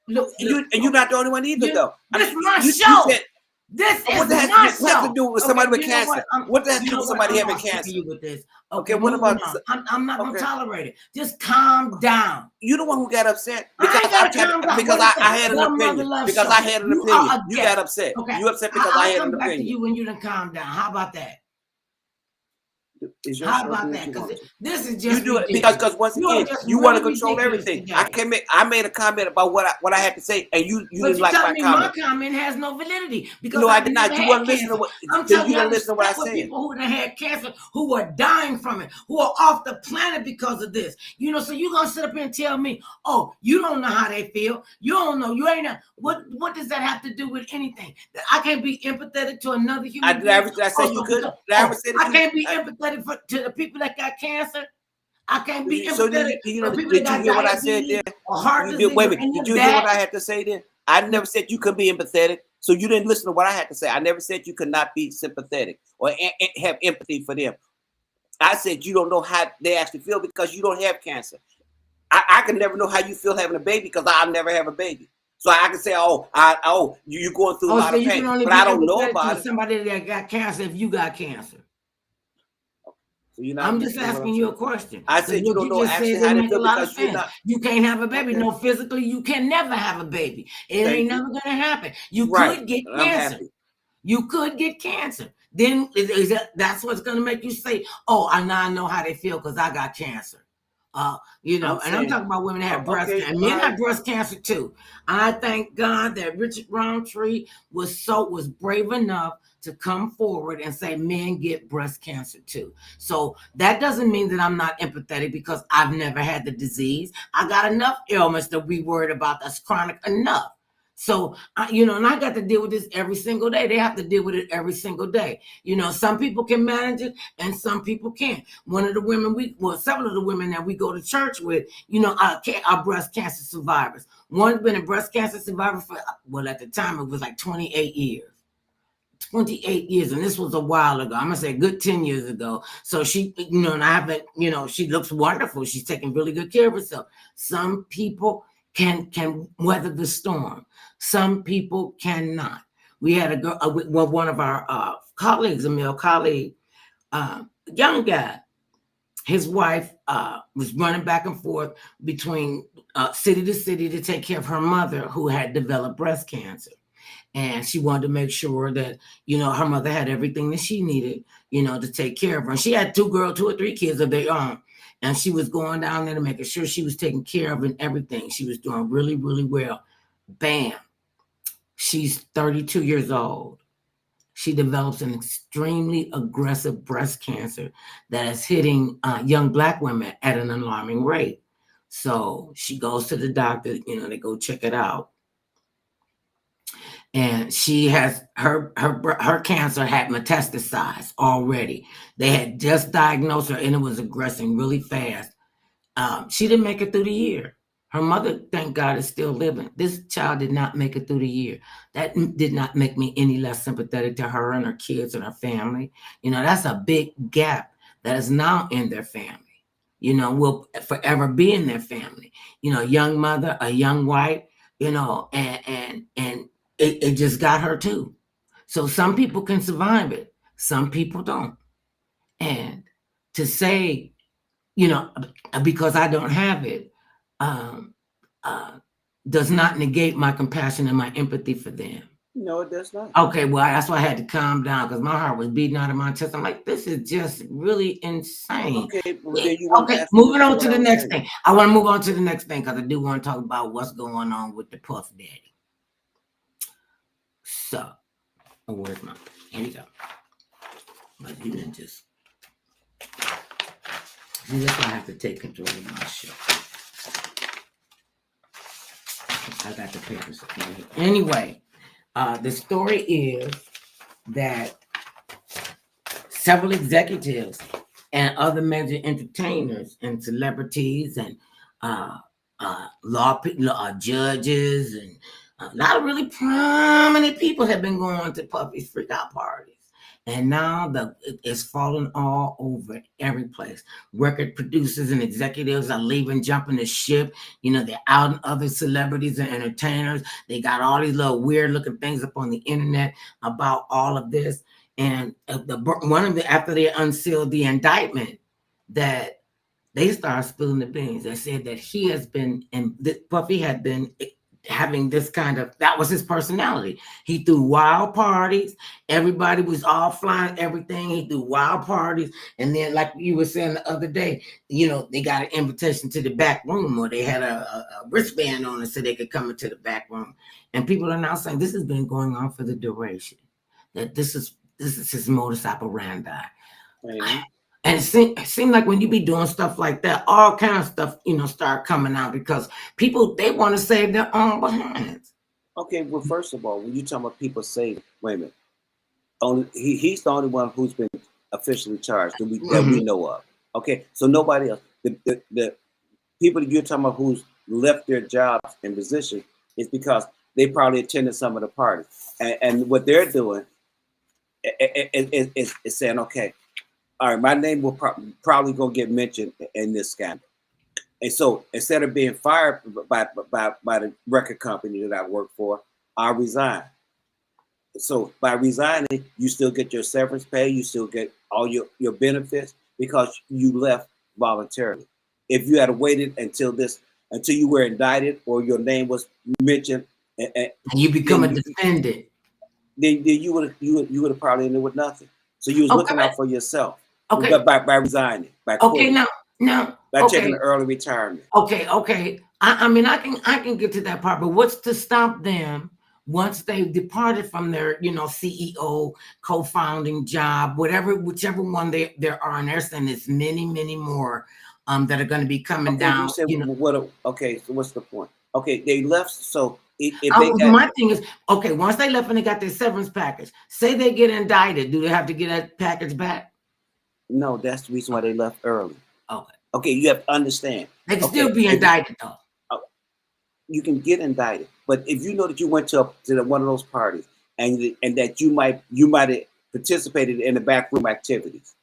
You're not the only one either, though. This is my show. This is my show. What has to do with somebody with cancer? What does that do with somebody having cancer? With this. Okay, what about? I'm not gonna tolerate it. Just calm down. You're the one who got upset because I had an opinion. Because I had an opinion. You got upset. You upset because I had an opinion. You when you done calm down. How about that? It's your How show. about Do what that? you Because want to. this is You just do it ridiculous. because once You are again, just you want to really control ridiculous everything. today. I made a comment about what I had to say, and you But didn't you like telling my me my comment. comment has no validity because No, I I've did never not. You had want to listen to cancer. what? I'm Then telling you you, I didn't done listen to what I slept with said. people who done had cancer, who are dying from it, who are off the planet because of this. You know, so you're gonna sit up here and tell me, oh, you don't know how they feel. You don't know. You ain't know. What does that have to do with anything? That I can't be empathetic to another human being. Did I say you Also, could? because, Did I ever say that I you? can't be empathetic to the people that got cancer. I can't be So empathetic for people that did you got hear what I said there? diabetes or heart You did. disease Wait a or minute. any Did of you hear what that. I had to say there? I never said you could be empathetic. So you didn't listen to what I had to say. I never said you could not be sympathetic or have empathy for them. I said you don't know how they actually feel because you don't have cancer. I can never know how you feel having a baby because I'll never have a baby. So I can say, you're going through a Oh, lot so of you can pain, only but be I don't know empathetic about to it. somebody that got cancer if you got cancer. So you're not I'm just listening to what I'm asking you a saying. question. I Because said you what don't you know just actually said how didn't they make a feel lot of because you're sense. not. You can't have a baby. Okay. No, physically, you can never have a baby. It Thank ain't you. never going to happen. You Right. could get I'm cancer. happy. You could get cancer. Then that's what's going to make you say, oh, I know how they feel because I got cancer. You know, and I'm talking about women that have breast cancer. Men have breast cancer too. I thank God that Richard Roundtree was brave enough to come forward and say men get breast cancer too. So that doesn't mean that I'm not empathetic because I've never had the disease. I got enough ailments to be worried about that's chronic enough. So, you know, and I got to deal with this every single day. They have to deal with it every single day. You know, some people can manage it and some people can't. One of the women several of the women that we go to church with, you know, are breast cancer survivors. One's been a breast cancer survivor for, well, at the time it was like 28 years. 28 years, and this was a while ago. I'm gonna say a good 10 years ago. So she, you know, and I haven't, you know, she looks wonderful. She's taking really good care of herself. Some people can weather the storm. Some people cannot. We had a girl, one of our colleagues, a male colleague, young guy. His wife was running back and forth between city to city to take care of her mother who had developed breast cancer. And she wanted to make sure that, you know, her mother had everything that she needed, you know, to take care of her. And she had two or three kids of their own. And she was going down there to making sure she was taken care of and everything. She was doing really, really well. Bam. She's 32 years old. She develops an extremely aggressive breast cancer that is hitting young Black women at an alarming rate. So she goes to the doctor, you know, they go check it out. And she has her cancer had metastasized already. They had just diagnosed her and it was aggressing really fast. She didn't make it through the year. Her mother, thank God, is still living. This child did not make it through the year. That did not make me any less sympathetic to her and her kids and her family. You know, that's a big gap that is now in their family. You know, will forever be in their family. You know, young mother, a young wife, you know, and it just got her too. So some people can survive it, some people don't. And to say, you know, because I don't have it, um, does not negate my compassion and my empathy for them. No, it does not. Okay, well, that's why I had to calm down because my heart was beating out of my chest. I'm like, this is just really insane. Okay, well, then you want to Okay, ask me moving on what to I the was next saying. thing. I want to move on to the next thing because I do want to talk about what's going on with the Puff Daddy. So, where's my? Here we go. But you didn't just. See, that's why I have to take control of my show. I got the papers. Anyway, the story is that several executives and other major entertainers and celebrities and judges and a lot of really prominent people have been going to Puffy's freak out parties. And now it's falling all over every place. Record producers and executives are leaving, jumping the ship. You know, they're outing other celebrities and entertainers. They got all these little weird looking things up on the internet about all of this. And after they unsealed the indictment, that they started spilling the beans. They said that he has been, and Puffy had been having this kind of, that was his personality. He threw wild parties. Everybody was all flying everything. He threw wild parties. And then, like you were saying the other day, they got an invitation to the back room, or they had a wristband on it so they could come into the back room. And people are now saying this has been going on for the duration. That this is his modus operandi. Mhm. And it seemed like when you be doing stuff like that, all kind of stuff, start coming out, because people, they want to save their own behinds. Okay, well, first of all, when you talk about people saying, wait a minute, he's the only one who's been officially charged that we know of. Okay, so nobody else. The people that you're talking about who's left their jobs and position is because they probably attended some of the parties, and what they're doing is saying, okay, all right, my name will probably go get mentioned in this scandal. And so instead of being fired by the record company that I work for, I resign. So by resigning, you still get your severance pay, you still get all your benefits because you left voluntarily. If you had waited until you were indicted or your name was mentioned, and you become a defendant, then you would have probably ended with nothing. So you was looking out for yourself. Okay. By resigning, by quitting. Okay, now, by taking an early retirement. Okay. I mean, I can get to that part, but what's to stop them once they've departed from their, CEO, co-founding job, whichever one there are, and there's saying there's many more that are going to be coming down. You said, okay, so what's the point? Okay, they left, so my thing is, okay, once they left and they got their severance package, say they get indicted, do they have to get that package back? No, that's the reason why they left early. Okay. Okay, you have to understand. They can still be indicted, though. You can get indicted, but if you know that you went to one of those parties and that you might have participated in the backroom activities,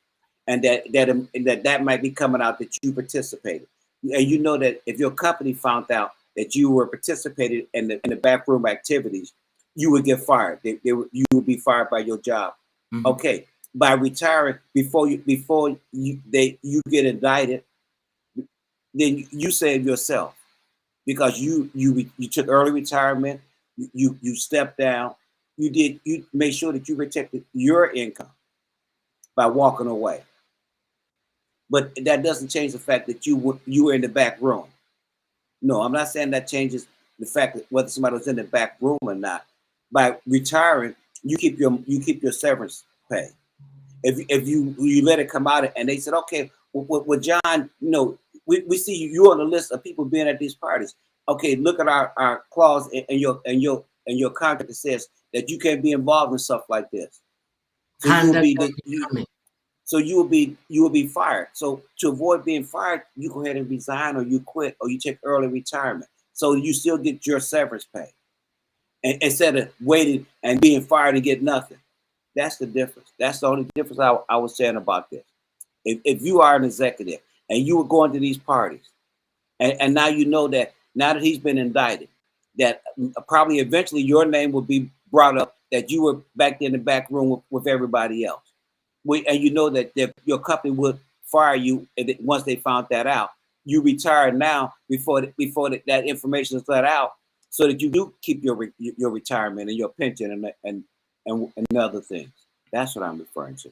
and that might be coming out that you participated, and you know that if your company found out that you were participating in the backroom activities, you would get fired. You would be fired by your job. Mm-hmm. Okay, by retiring before you get indicted, then you save yourself because you took early retirement, you stepped down, you made sure that you protected your income by walking away. But that doesn't change the fact that you were in the back room. No, I'm not saying that changes the fact that whether somebody was in the back room or not. By retiring, you keep your severance pay. If you let it come out and they said, okay, well John, we see you on the list of people being at these parties. Okay, look at our clause in your contract that says that you can't be involved in stuff like this. So you will be fired. So to avoid being fired, you go ahead and resign, or you quit, or you take early retirement. So you still get your severance pay, and instead of waiting and being fired and get nothing. That's the difference. That's the only difference I was saying about this. If you are an executive and you were going to these parties, and now you know that now that he's been indicted, that probably eventually your name will be brought up that you were back in the back room with everybody else. And you know that your company would fire you once they found that out. You retire now before that information is let out, so that you do keep your retirement and your pension and other things. That's what I'm referring to.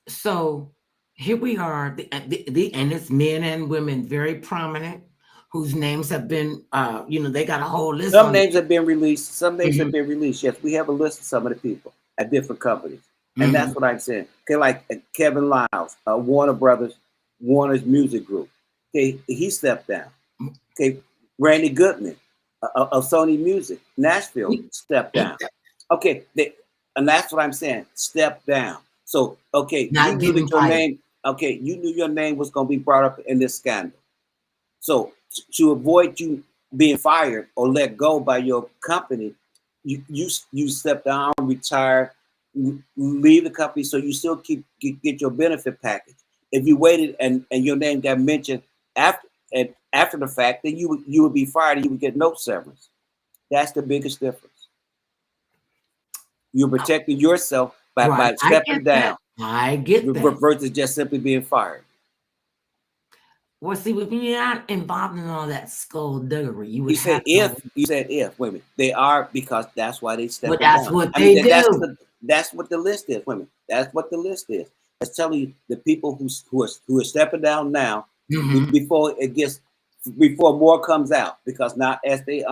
So here we are, and it's men and women, very prominent, whose names have been, they got a whole list. Some names have been released. Some names have been released. Yes, we have a list of some of the people at different companies. And that's what I'm saying. Okay, like Kevin Liles, Warner's music group. Okay, he stepped down. Okay, Randy Goodman of Sony Music, Nashville, stepped down. Okay, and that's what I'm saying. Step down. So okay, you knew that your name. Okay, you knew your name was going to be brought up in this scandal. So to avoid you being fired or let go by your company, you step down, retire, leave the company, so you still get your benefit package. If you waited and your name got mentioned after the fact, then you would be fired and you would get no severance. That's the biggest difference. You're protecting yourself by stepping down. I get that. Versus just simply being fired. Well, see, if you're not involved in all that skullduggery, you would You have said no. if. You said if. Women. They are because that's why they Well, stepping that's down. what I mean, they do. that's what the list is. Women. That's what the list is. It's telling you the people who are stepping down now Hmm. before it gets before more comes out, because now as they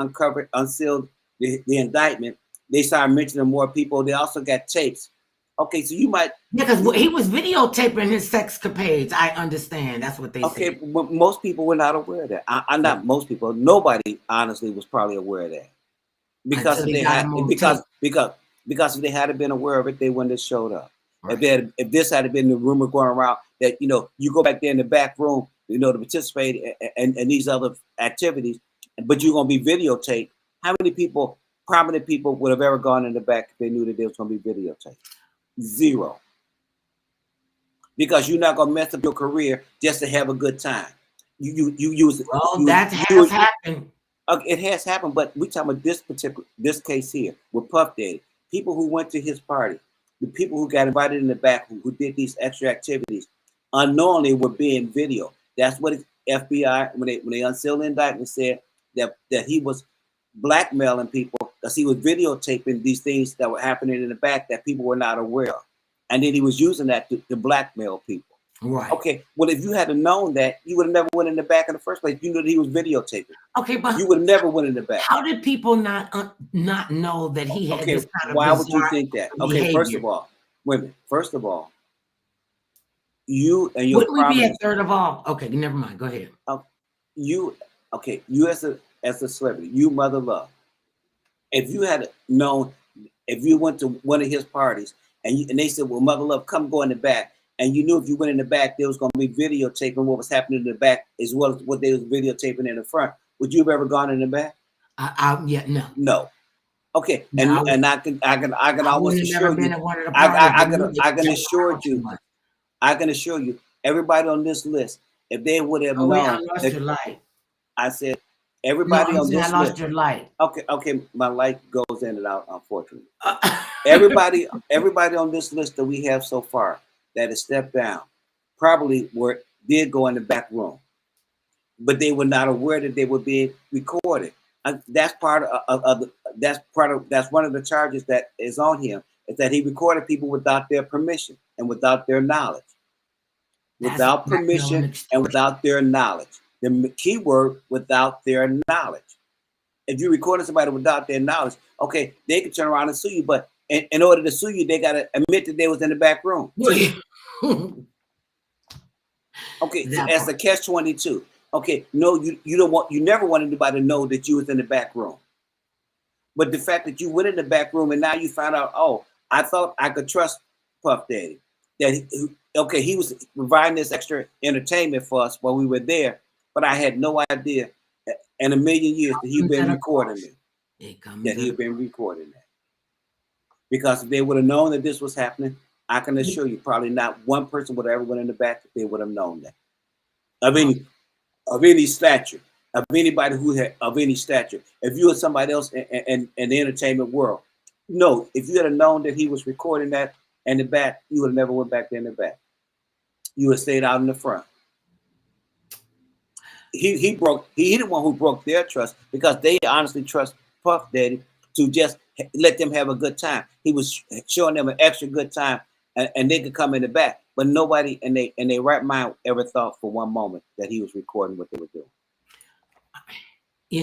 unsealed the indictment, they started mentioning more people. They also got tapes. Okay, so you might. Because he was videotaping his sexcapades. I understand. That's what they Okay, said. but most people were not aware of that. I'm Yeah. not most people. Nobody honestly was probably aware of that, because Until if they they got had him on tape. because if they had been aware of it, they wouldn't have showed up. Right. If this had been the rumor going around that you go back there in the back room, to participate in these other activities, but you're gonna be videotaped. How many people, prominent people, would have ever gone in the back if they knew that they was gonna be videotaped? Zero. Because you're not gonna mess up your career just to have a good time. You use Well, you that has you happened. it has happened, but we talking about this case here with Puff Daddy. People who went to his party, the people who got invited in the back, who did these extra activities, unknowingly were being video. That's what FBI, when they unsealed the indictment, said that he was blackmailing people because he was videotaping these things that were happening in the back that people were not aware of, and then he was using that to blackmail people. Right. Okay, well, if you had known that, you would have never went in the back in the first place. You knew that he was videotaping. Okay, but You would have never went in the back. how did people not know that he had Okay, this kind of why would you bizarre think that? Okay, first behavior? of all, women. First of all, you and your Wouldn't we be at prominence. third of all? Okay, never mind. Go ahead. You, okay, you as a celebrity, you Mother Love. If you had known, if you went to one of his parties and they said, "Well, Mother Love, come go in the back," and you knew if you went in the back, there was going to be videotaping what was happening in the back as well as what they was videotaping in the front, would you have ever gone in the back? Yeah, no. No. Okay, No, I can I almost wouldn't have never assure been you, at one of the parties. I can assure you, everybody on this list, if they would have Oh, wait, I known lost that, your light. I said No, everybody I'm on saying I this lost list. your light. Okay, my light goes in and out, unfortunately. Uh, Everybody on this list that we have so far that has stepped down probably did go in the back room, but they were not aware that they were being recorded. And that's that's one of the charges that is on him, is that he recorded people without their permission and without their knowledge. That's Without blackmail and permission and extortion. without their knowledge. The key word, without their knowledge. If you're recording somebody without their knowledge, okay, they can turn around and sue you, but in order to sue you, they got to admit that they was in the back room too. Okay, so That as part. a catch-22. Okay, no, you never want anybody to know that you was in the back room. But the fact that you went in the back room and now you found out, oh, I thought I could trust Puff Daddy. Okay, he was providing this extra entertainment for us while we were there, but I had no idea in a million years that he'd been recording me. It comes That he had been recording that. Because if they would have known that this was happening, I can assure you, probably not one person would have ever went in the back if they would have known that. Of any stature, of anybody who had of any stature. If you were somebody else in the entertainment world, no, if you had known that he was recording that in the back, you would have never went back there in the back. You would have stayed out in the front. He the one who broke their trust, because they honestly trust Puff Daddy to just let them have a good time. He was showing them an extra good time, and they could come in the back. But nobody in their right mind ever thought for one moment that he was recording what they were doing.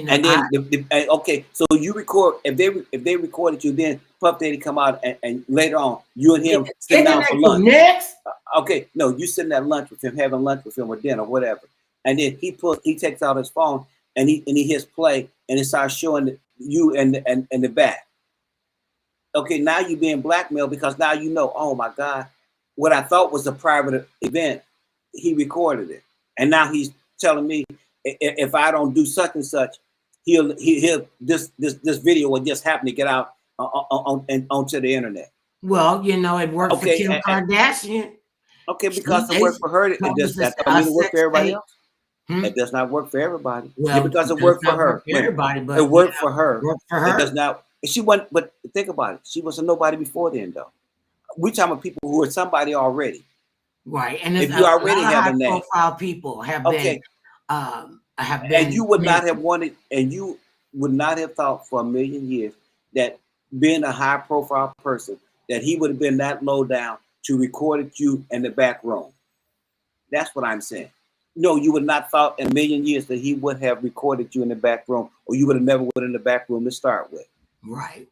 And then okay, so you record, if they recorded you, then Puff Daddy come out and later on you and him sit down for lunch. Next. Okay, no, you sitting at lunch with him, having lunch with him or dinner, whatever. And then he takes out his phone and he hits play and it starts showing you and the back. Okay, now you're being blackmailed because now you know, oh my God, what I thought was a private event, he recorded it. And now he's telling me if I don't do such and such, he'll this video will just happen to get out onto the internet. Well, it worked for Kim Kardashian. Okay, because it worked for her, that doesn't mean it worked for everybody else. It does not work for everybody. Well, because it worked for her. Everybody, but it worked for her. Worked for her. It does not. She wasn't. But think about it. She was a nobody before then, though. We talking about people who are somebody already. Right, and if you already have a name, high-profile people have okay. been I have And been you would not have mentioned. wanted, and you would not have thought for a million years that being a high profile person, that he would have been that low down to recorded you in the back room. That's what I'm saying. No, you would not thought in a million years that he would have recorded you in the back room, or you would have never went in the back room to start with. Right.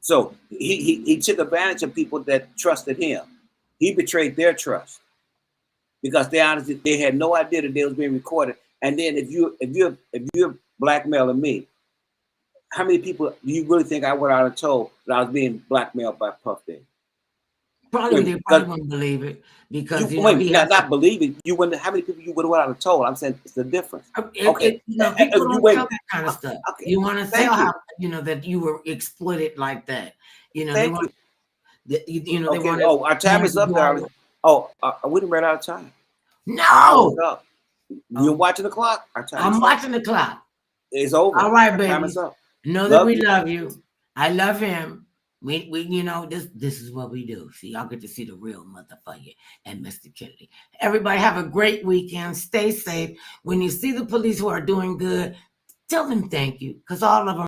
So he took advantage of people that trusted him. He betrayed their trust because they had no idea that they was being recorded. And then if you're blackmailing me, how many people do you really think I would have told that I was being blackmailed by Puff Daddy? Probably they probably Because wouldn't believe it because you you know wait, he has not believing you wouldn't. How many people you would have told? I'm saying it's the difference. Okay, you know people you don't tell wait. that kind of stuff. Okay, You want to tell thank how you, you know that you were exploited like that. You know they thank want you. you know they Okay. wanted Oh, our time wanted is to up, go all darling. the Oh, we didn't run out of time. Our hour is no. up. You're Oh, watching the clock. Our time I'm is up. watching the clock. It's over. All right, Our time is babies. up. Know that Love we you. love you. I love him. We you know this is what we do. See, y'all get to see the real motherfucker and Mr. Kennedy. Everybody have a great weekend. Stay safe. When you see the police who are doing good, tell them thank you, because all of them